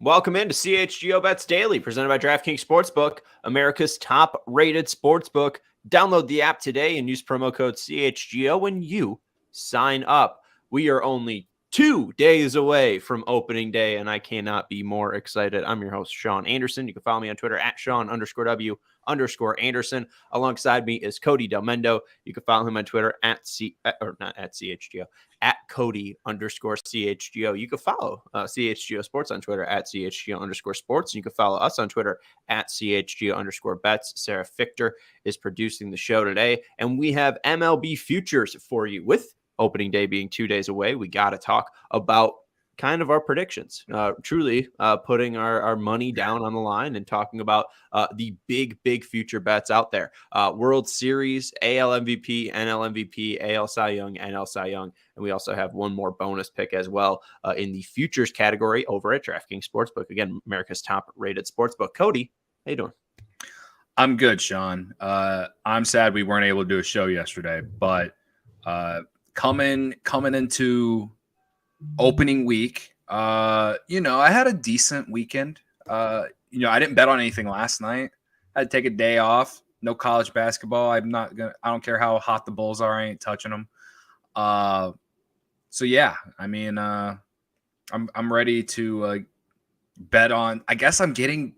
Welcome into CHGO Bets Daily, presented by DraftKings Sportsbook, America's top-rated sportsbook. Download the app today and use promo code CHGO when you sign up. We are only 2 days away from opening day, and I cannot be more excited. I'm your host, Sean Anderson. You can follow me on Twitter at Sean_W_Anderson. Alongside me is Cody Delmendo. You can follow him on Twitter at CHGO, at Cody_CHGO. You can follow CHGO Sports on Twitter at CHGO_Sports. You can follow us on Twitter at CHGO_Bets. Sarah Fichter is producing the show today, and we have MLB futures for you. With opening day being 2 days away, we got to talk about kind of our predictions, truly putting our money down on the line and talking about the big future bets out there. World Series, AL MVP, NL MVP, AL Cy Young, NL Cy Young. And we also have one more bonus pick as well in the futures category over at DraftKings Sportsbook. Again, America's top-rated sportsbook. Cody, how you doing? I'm good, Sean. I'm sad we weren't able to do a show yesterday, but coming into opening week, I had a decent weekend. I didn't bet on anything last night. I had to take a day off. No college basketball. I don't care how hot the Bulls are. I ain't touching them. So yeah, I mean, I'm ready to bet on. I guess I'm getting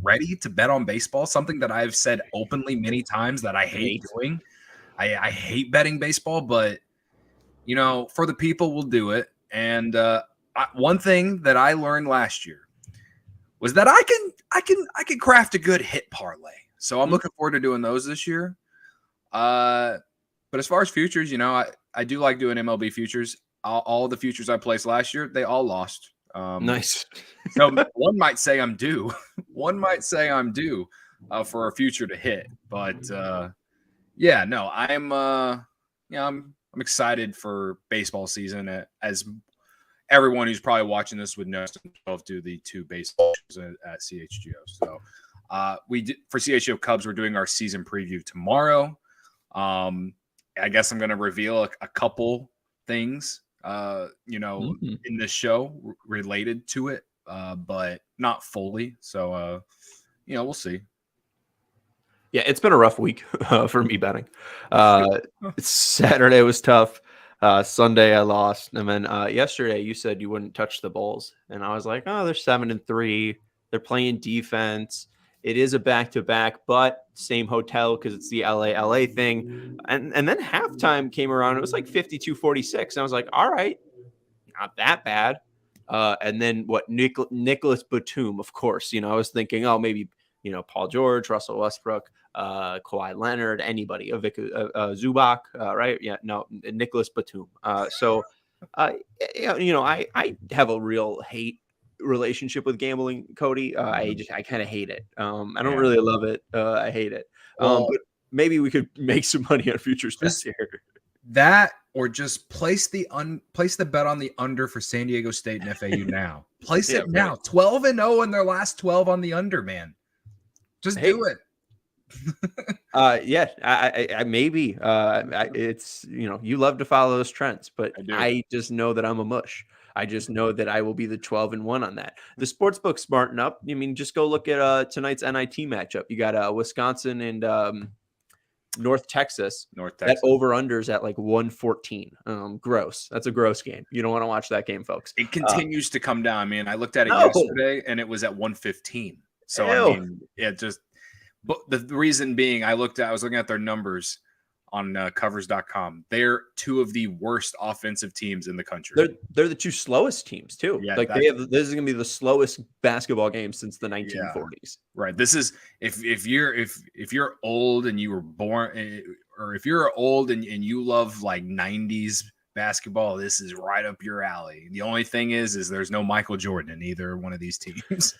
ready to bet on baseball. Something that I've said openly many times that I hate doing. I hate betting baseball, but for the people, we'll do it. And one thing that I learned last year was that I can craft a good hit parlay. So I'm looking forward to doing those this year. But as far as futures, I do like doing MLB futures. All the futures I placed last year, they all lost. Nice. So one might say I'm due. One might say I'm due for a future to hit. But I'm excited for baseball season, as everyone who's probably watching this would know. Do the 2 baseball at CHGO. So we did for CHGO Cubs. We're doing our season preview tomorrow. I guess I'm going to reveal a couple things, in this show related to it, but not fully. So, we'll see. Yeah, it's been a rough week for me betting. Saturday was tough. Sunday I lost, and then yesterday you said you wouldn't touch the Bulls, and I was like, oh, they're 7-3. They're playing defense. It is a back-to-back, but same hotel because it's the LA thing. And then halftime came around. It was like 52-46. And I was like, all right, not that bad. And then Nicholas Batum, of course. I was thinking, oh, maybe Paul George, Russell Westbrook, Kawhi Leonard, anybody, Zubac, right? Yeah, no, Nicholas Batum. I have a real hate relationship with gambling, Cody. I kind of hate it. I don't really love it. I hate it. But maybe we could make some money on futures bets here. That, or just place the bet on the under for San Diego State and FAU now. Place it now. 12-0 in their last 12 on the under, man. Just do it. I maybe. It's you love to follow those trends, but I just know that I'm a mush. I just know that I will be the 12-1 on that. The sportsbook smarten up. I mean, just go look at tonight's NIT matchup. You got Wisconsin and North Texas. That over-under's at like 114. Gross. That's a gross game. You don't want to watch that game, folks. It continues to come down. I mean, I looked at it yesterday, and it was at 115. So, I mean, but the reason being, I was looking at their numbers on covers.com. They're 2 of the worst offensive teams in the country. They're the 2 slowest teams too. Yeah, this is going to be the slowest basketball game since the 1940s. Yeah, right. This is if you're old and you were born, or if you're old and you love like 90s basketball, this is right up your alley. The only thing is there's no Michael Jordan in either one of these teams.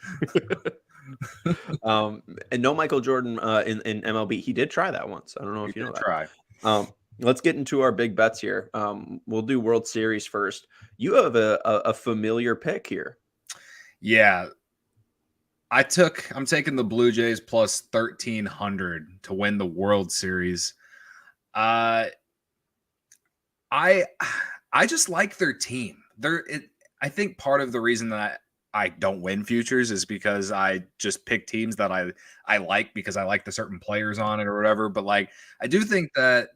And no Michael Jordan in MLB. He did try that once. I don't know if you know that. Let's get into our big bets here. We'll do World Series first. You have a familiar pick here. Yeah. I'm taking the Blue Jays plus 1,300 to win the World Series. I just like their team. I think part of the reason that I don't win futures is because I just pick teams that I like because I like the certain players on it or whatever. But like I do think that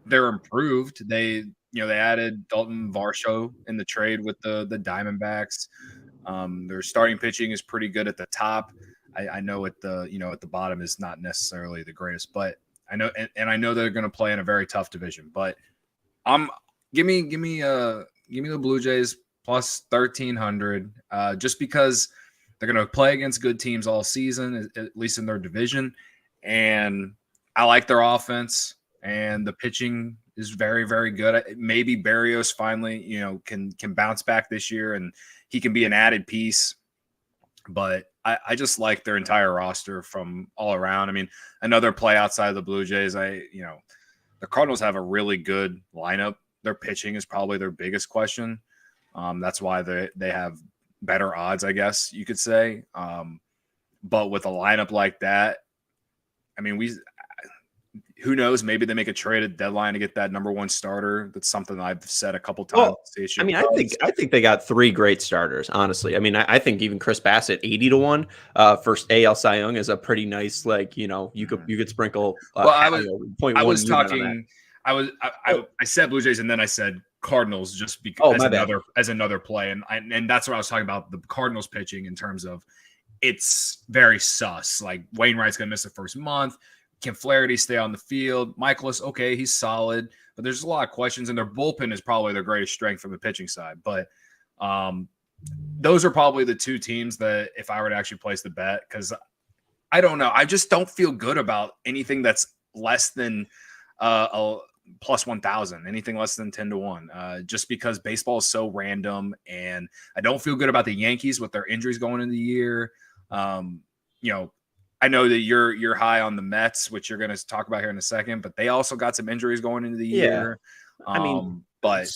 they're improved. They added Dalton Varsho in the trade with the Diamondbacks. Their starting pitching is pretty good at the top. I know at the bottom is not necessarily the greatest, but I know and I know they're going to play in a very tough division. But give me the Blue Jays plus 1,300, just because they're going to play against good teams all season, at least in their division. And I like their offense, and the pitching is very, very good. Maybe Barrios finally, can bounce back this year, and he can be an added piece. But I just like their entire roster from all around. I mean, another play outside of the Blue Jays, the Cardinals have a really good lineup. Their pitching is probably their biggest question. That's why they have better odds, I guess you could say. But with a lineup like that, I mean, who knows? Maybe they make a trade at deadline to get that number one starter. That's something I've said a couple times. Well, I mean, I think they got 3 great starters. Honestly, I mean, I think even Chris Bassett 80-1 for AL Cy Young is a pretty nice, like, you could sprinkle. I was talking. I said Blue Jays and then I said Cardinals just because as another play, and that's what I was talking about, the Cardinals pitching in terms of it's very sus. Like Wainwright's going to miss the first month. Can Flaherty stay on the field? Michaelis, okay, he's solid, but there's a lot of questions, and their bullpen is probably their greatest strength from the pitching side. But those are probably the 2 teams that if I were to actually place the bet, because I don't know, I just don't feel good about anything that's less than a plus 1,000, anything less than 10-1, just because baseball is so random, and I don't feel good about the Yankees with their injuries going into the year. I know that you're high on the Mets, which you're going to talk about here in a second, but they also got some injuries going into the year. I mean, but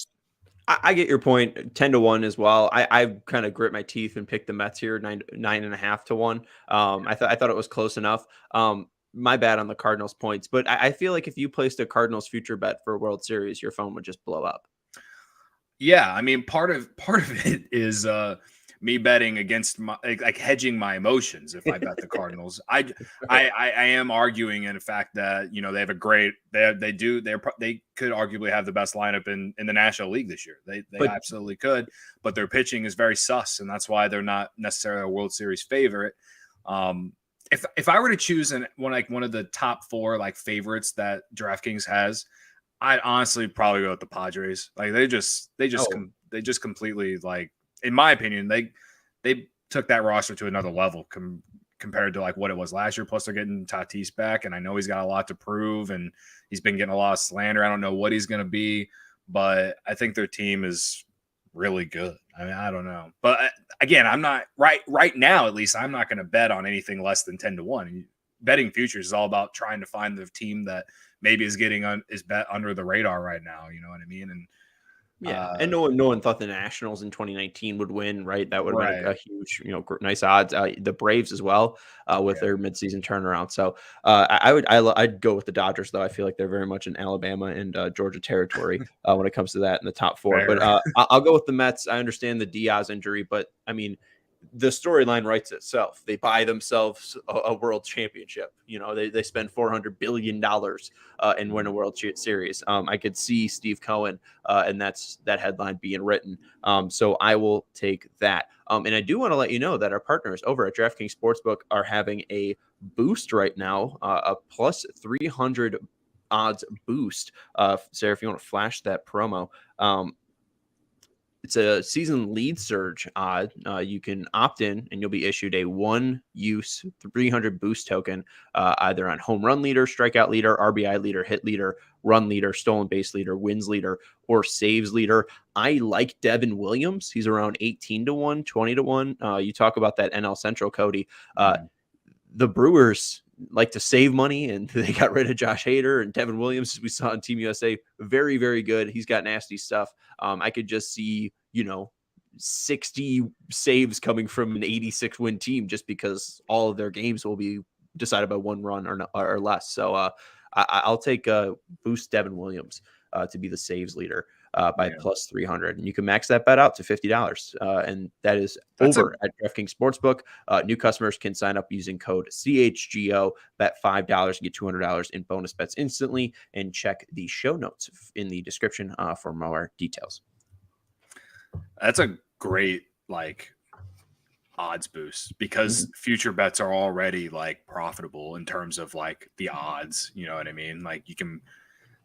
I get your point. 10-1 as well. I kind of grit my teeth and pick the Mets here, 9.5-1. I thought it was close enough. My bad on the Cardinals points, but I feel like if you placed a Cardinals future bet for a World Series, your phone would just blow up. Yeah, I mean, part of it is me betting against like hedging my emotions. If I bet the Cardinals, I am arguing in the fact that they have a great they could arguably have the best lineup in the National League this year. They absolutely could, but their pitching is very sus, and that's why they're not necessarily a World Series favorite. If I were to choose one of the top 4 like favorites that DraftKings has, I'd honestly probably go with the Padres. Like they just completely, like, in my opinion, they took that roster to another level compared to like what it was last year. Plus they're getting Tatis back, and I know he's got a lot to prove, and he's been getting a lot of slander. I don't know what he's going to be, but I think their team is really good. I mean, I don't know, but again, I'm not right now. At least I'm not going to bet on anything less than 10-1. Betting futures is all about trying to find the team that maybe is is bet under the radar right now. You know what I mean? And and no one thought the Nationals in 2019 would win, right? That would have been a huge, nice odds. The Braves as well with their midseason turnaround. So I'd go with the Dodgers, though. I feel like they're very much in Alabama and Georgia territory when it comes to that in the top 4. Right. But I'll go with the Mets. I understand the Diaz injury, but I mean, the storyline writes itself. They buy themselves a world championship. They spend $400 billion and win a World Series. I could see Steve Cohen, and that headline being written. So I will take that. And I do want to let you know that our partners over at DraftKings Sportsbook are having a boost right now, a plus 300 odds boost. Sarah, if you want to flash that promo. It's a season lead surge odd. You can opt in and you'll be issued a 1-use 300 boost token, either on home run leader, strikeout leader, RBI leader, hit leader, run leader, stolen base leader, wins leader, or saves leader. I like Devin Williams. He's around 18-1, 20-1. You talk about that NL Central, Cody. The Brewers like to save money, and they got rid of Josh Hader, and Devin Williams, as we saw on Team USA, very, very good. He's got nasty stuff. I could just see, 60 saves coming from an 86-win team just because all of their games will be decided by 1 run or less. So I'll take boost Devin Williams. to be the saves leader by plus 300. And you can max that bet out to $50. And that's over at DraftKings Sportsbook. New customers can sign up using code CHGO, bet $5, get $200 in bonus bets instantly, and check the show notes in the description for more details. That's a great odds boost because future bets are already profitable in terms of the odds. You know what I mean? You can,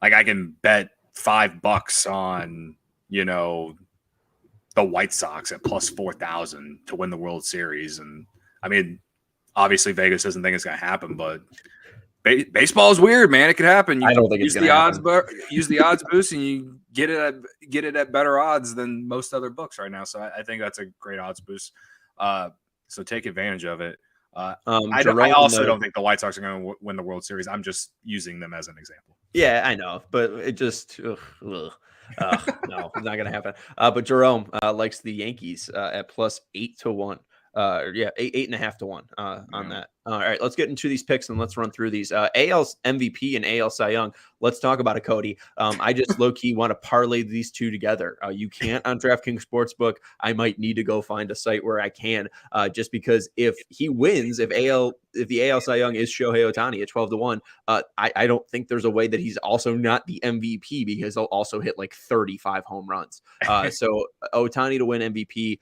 I can bet $5 on, the White Sox at plus 4,000 to win the World Series. And I mean, obviously Vegas doesn't think it's going to happen, but baseball is weird, man. It could happen. I don't think it's going to happen. Use the odds boost and you get it at better odds than most other books right now. So I think that's a great odds boost. So take advantage of it. I also don't think the White Sox are going to win the World Series. I'm just using them as an example. Yeah, I know, but it just no, it's not going to happen. But Jerome likes the Yankees at plus 8-1. 8.5 to 1 on that. All right, let's get into these picks and let's run through these. AL MVP and AL Cy Young. Let's talk about it, Cody. I just low-key want to parlay these two together. You can't on DraftKings Sportsbook. I might need to go find a site where I can, just because if he wins, if the AL Cy Young is Shohei Ohtani at 12-1, I don't think there's a way that he's also not the MVP because he'll also hit 35 home runs. So Ohtani to win MVP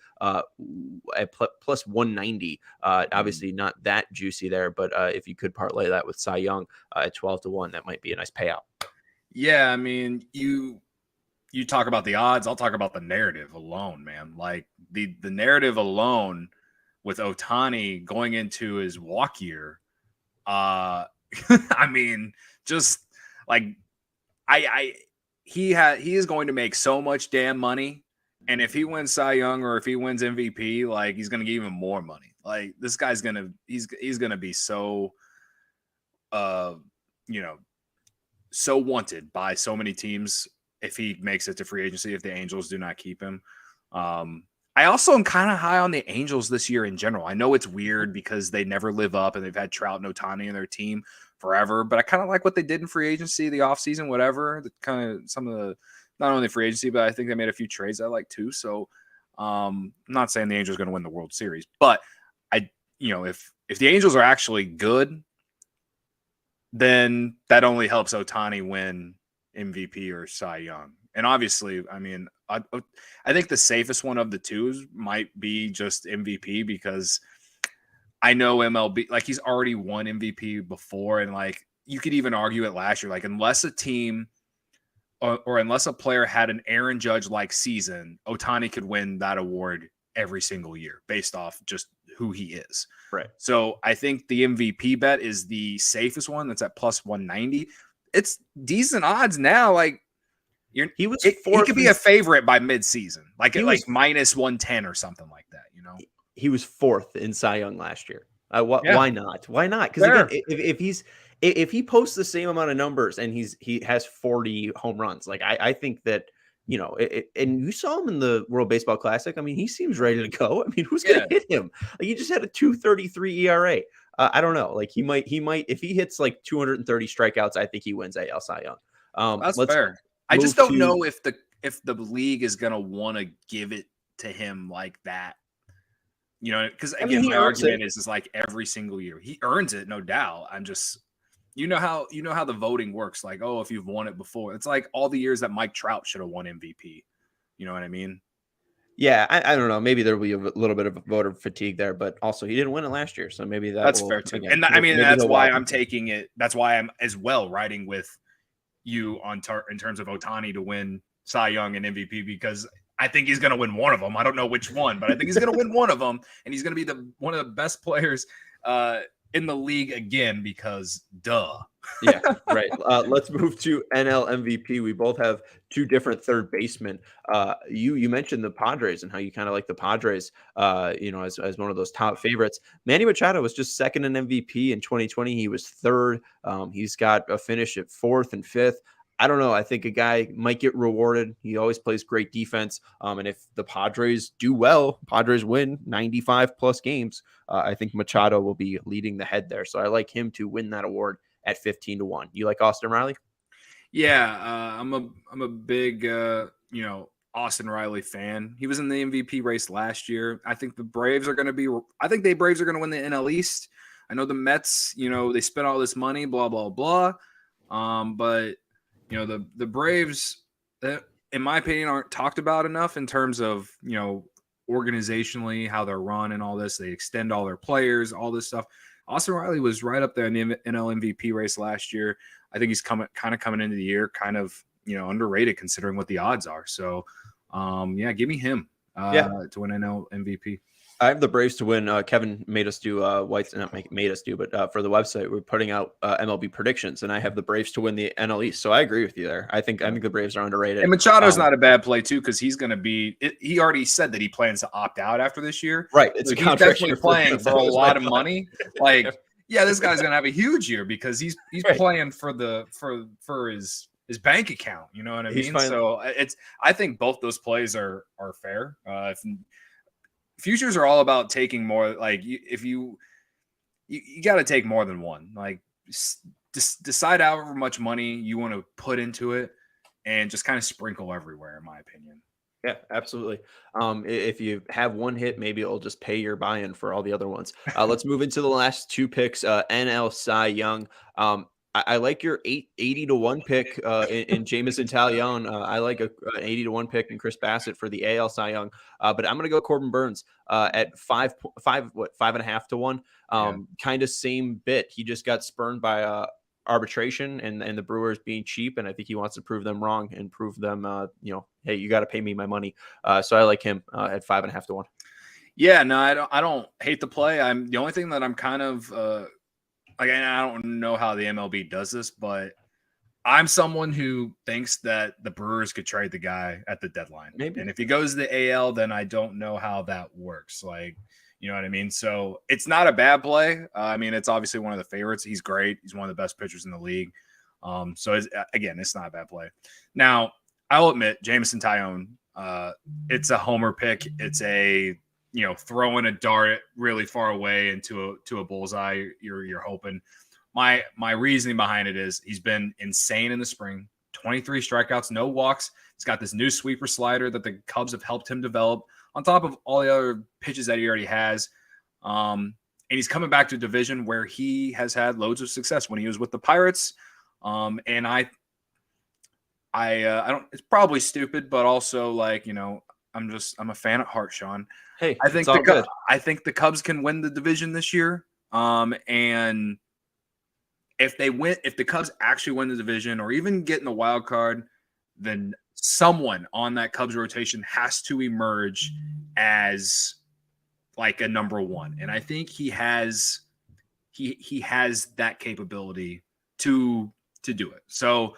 at plus 190. Obviously not that juicy there, but if you could parlay that with Cy Young at 12-1, that might be a nice payout. Yeah, I mean, you talk about the odds, I'll talk about the narrative alone, man. The narrative alone with Ohtani going into his walk year, I mean, just he is going to make so much damn money, and if he wins Cy Young or if he wins MVP, he's going to get even more money. This guy's he's gonna be so so wanted by so many teams if he makes it to free agency, if the Angels do not keep him. I also am kind of high on the Angels this year in general. I know it's weird because they never live up and they've had Trout and Ohtani in their team forever, but I kind of like what they did in free agency, the offseason, whatever. Some of the, not only free agency, but I think they made a few trades I like too. So I'm not saying the Angels are going to win the World Series, but if the Angels are actually good, then that only helps Ohtani win MVP or Cy Young. And obviously, I mean, I think the safest one of the two might be just MVP because I know MLB, he's already won MVP before. And you could even argue it last year, unless a team or unless a player had an Aaron Judge-like season, Ohtani could win that award every single year based off just who he is. Right. So I think the MVP bet is the safest one. That's at plus 190. It's decent odds now. He could be a favorite by mid-season, minus 110 or something like that. He was fourth in Cy Young last year. Why not? Why not? Because again, if he posts the same amount of numbers and he has 40 home runs, I think that. And you saw him in the World Baseball Classic. I mean, he seems ready to go. I mean, who's going to hit him? He just had a 2.33 ERA. I don't know. He might, if he hits 230 strikeouts, I think he wins AL Cy Young. That's fair. I just don't know if the league is going to want to give it to him like that. Because again, my argument is every single year he earns it, no doubt. I'm just. You know how the voting works. If you've won it before, it's all the years that Mike Trout should have won MVP. You know what I mean? Yeah, I don't know. Maybe there'll be a little bit of voter fatigue there, but also he didn't win it last year, so maybe that's fair too. Again, and I mean that's why I'm taking it. That's why I'm as well riding with you in terms of Ohtani to win Cy Young and MVP because I think he's going to win one of them. I don't know which one, but I think he's going to win one of them, and he's going to be one of the best players in the league again because duh. Yeah, right. Let's move to NL MVP. We both have two different third basemen. You mentioned the Padres and how you kind of like the Padres, as one of those top favorites. Manny Machado was just second in MVP in 2020. He was third. He's got a finish at fourth and fifth. I don't know. I think a guy might get rewarded. He always plays great defense. And if the Padres do well, Padres win 95 plus games. I think Machado will be leading the head there. So I like him to win that award at 15-1. You like Austin Riley? Yeah, I'm a big Austin Riley fan. He was in the MVP race last year. I think the Braves are going to be. I think the Braves are going to win the NL East. I know the Mets. They spent all this money, blah blah blah. But the Braves, in my opinion, aren't talked about enough in terms of organizationally how they're run and all this. They extend all their players, all this stuff. Austin Riley was right up there in the NL MVP race last year. I think he's coming into the year kind of underrated considering what the odds are. So give me him to win NL MVP. I have the Braves to win. Kevin made us do White's not made us do, but for the website we're putting out MLB predictions, and I have the Braves to win the NL East. So I agree with you there. I think the Braves are underrated. And Machado's not a bad play too because he's going to be. He already said that he plans to opt out after this year. Right, it's so he's definitely playing for a lot of money. Like, yeah, this guy's going to have a huge year because he's playing for his bank account. You know what I mean? So I think both those plays are fair. Futures are all about taking more. Like if you got to take more than one. Like decide however much money you want to put into it, and just kind of sprinkle everywhere. In my opinion. Yeah, absolutely. If you have one hit, maybe it'll just pay your buy-in for all the other ones. Let's move into the last two picks. NL Cy Young. I like your 80 to 1 pick in Jameson Taillon. I like an 80 to 1 pick in Chris Bassett for the AL Cy Young. But I'm going to go Corbin Burns at 5.5 to 1. Kind of same bit. He just got spurned by arbitration and the Brewers being cheap. And I think he wants to prove them wrong and prove them, hey, you got to pay me my money. So I like him at 5.5 to 1. Yeah, no, I don't hate the play. The only thing that I'm kind of, I don't know how the MLB does this, but I'm someone who thinks that the Brewers could trade the guy at the deadline. Maybe. And if he goes to the AL, then I don't know how that works. Like, you know what I mean? So it's not a bad play. It's obviously one of the favorites. He's great. He's one of the best pitchers in the league. So it's not a bad play. Now, I'll admit, Jameson Taillon, it's a homer pick. It's a throwing a dart really far away into a bullseye. You're hoping. My reasoning behind it is he's been insane in the spring. 23 strikeouts, no walks. He's got this new sweeper slider that the Cubs have helped him develop on top of all the other pitches that he already has. And he's coming back to a division where he has had loads of success when he was with the Pirates. And I don't. It's probably stupid, but also I'm a fan at heart, Sean. Hey, I think the Cubs can win the division this year. And if the Cubs actually win the division or even get in the wild card, then someone on that Cubs rotation has to emerge as like a number one. And I think he has that capability to do it. So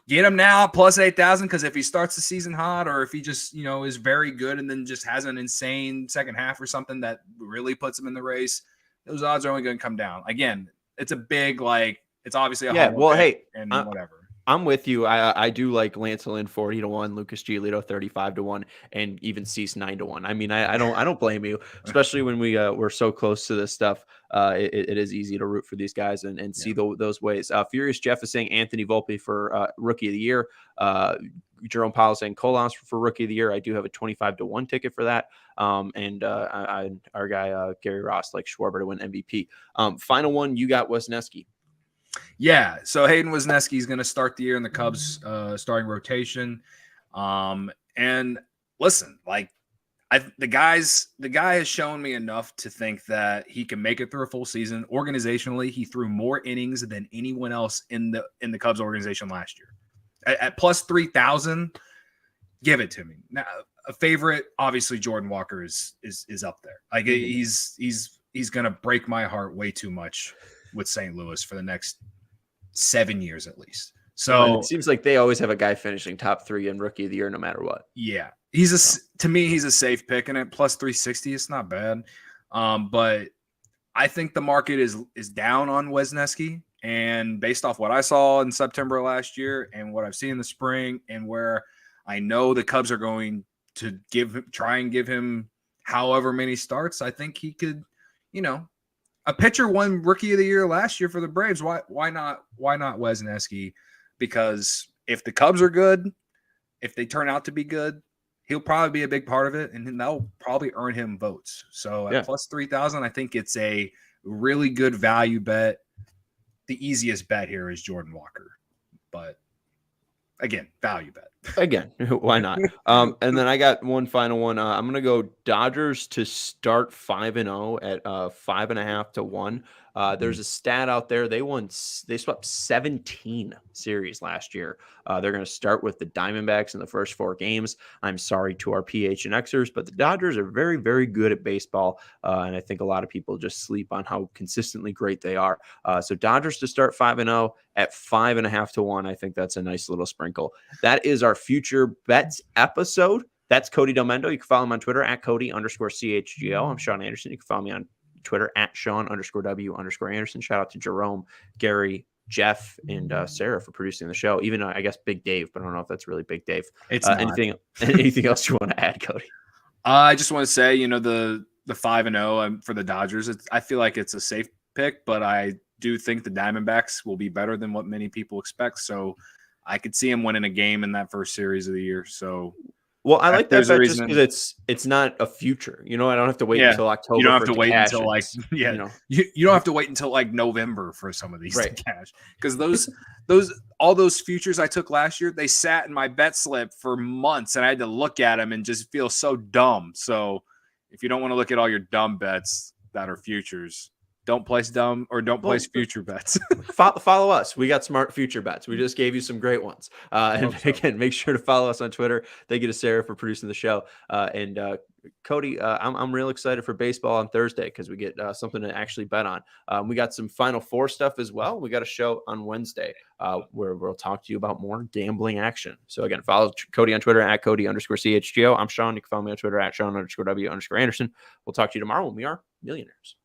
get him now plus 8,000, because if he starts the season hot or if he just, is very good and then just has an insane second half or something that really puts him in the race, those odds are only going to come down. Again, it's a big, it's obviously a and whatever. I'm with you. I do like Lance Lynn 40 to 1, Lucas Giolito 35 to 1, and even Cease 9 to 1. I mean, I don't blame you, especially when we're so close to this stuff. It is easy to root for these guys and see those ways. Furious Jeff is saying Anthony Volpe for Rookie of the Year. Jerome Powell saying Colons for Rookie of the Year. I do have a 25 to 1 ticket for that. And our guy Gary Ross like Schwarber to win MVP. Final one, you got Wisniewski. Yeah, so Hayden Wisniewski is going to start the year in the Cubs starting rotation. And listen, the guy has shown me enough to think that he can make it through a full season. Organizationally, he threw more innings than anyone else in the Cubs organization last year. At plus 3,000, give it to me. Now, a favorite, obviously, Jordan Walker is up there. Like he's going to break my heart way too much with St. Louis for the next 7 years at least. So it seems like they always have a guy finishing top 3 in Rookie of the Year no matter what. Yeah. To me, he's a safe pick, and at plus 360, it's not bad. But I think the market is down on Wisniewski, and based off what I saw in September last year and what I've seen in the spring, and where I know the Cubs are going to try and give him however many starts, I think he could, a pitcher won Rookie of the Year last year for the Braves. Why not Wisniewski? Because if the Cubs are good, if they turn out to be good, he'll probably be a big part of it, and that'll probably earn him votes. So at plus 3,000, I think it's a really good value bet. The easiest bet here is Jordan Walker, but again, value bet. Again, why not? And then I got one final one. I'm going to go Dodgers to start 5-0 at 5.5 to 1. There's a stat out there. They swept 17 series last year. They're going to start with the Diamondbacks in the first 4 games. I'm sorry to our PH and Xers, but the Dodgers are very, very good at baseball. And I think a lot of people just sleep on how consistently great they are. So Dodgers to start 5-0 at 5.5 to 1. I think that's a nice little sprinkle. That is our future bets episode. That's Cody Delmendo. You can follow him on Twitter at Cody_CHGO. I'm Sean Anderson. You can follow me on Twitter at Sean_W_Anderson. Shout out to Jerome, Gary, Jeff, and Sarah for producing the show. Even I guess Big Dave, but I don't know if that's really Big Dave. It's not. Anything else you want to add, Cody? I just want to say, the 5-0 for the Dodgers. I feel like it's a safe pick, but I do think the Diamondbacks will be better than what many people expect. So I could see him winning a game in that first series of the year. So, well, I like that bet just because it's not a future. I don't have to wait until October. You don't have to wait until you don't have to wait until November for some of these to cash, because all those futures I took last year, they sat in my bet slip for months, and I had to look at them and just feel so dumb. So if you don't want to look at all your dumb bets that are futures, don't place dumb or don't place future bets. Follow us. We got smart future bets. We just gave you some great ones. And again, make sure to follow us on Twitter. Thank you to Sarah for producing the show. And Cody, I'm real excited for baseball on Thursday because we get something to actually bet on. We got some Final Four stuff as well. We got a show on Wednesday where we'll talk to you about more gambling action. So again, follow Cody on Twitter at Cody_CHGO. I'm Sean. You can follow me on Twitter at Sean_W_Anderson. We'll talk to you tomorrow when we are millionaires.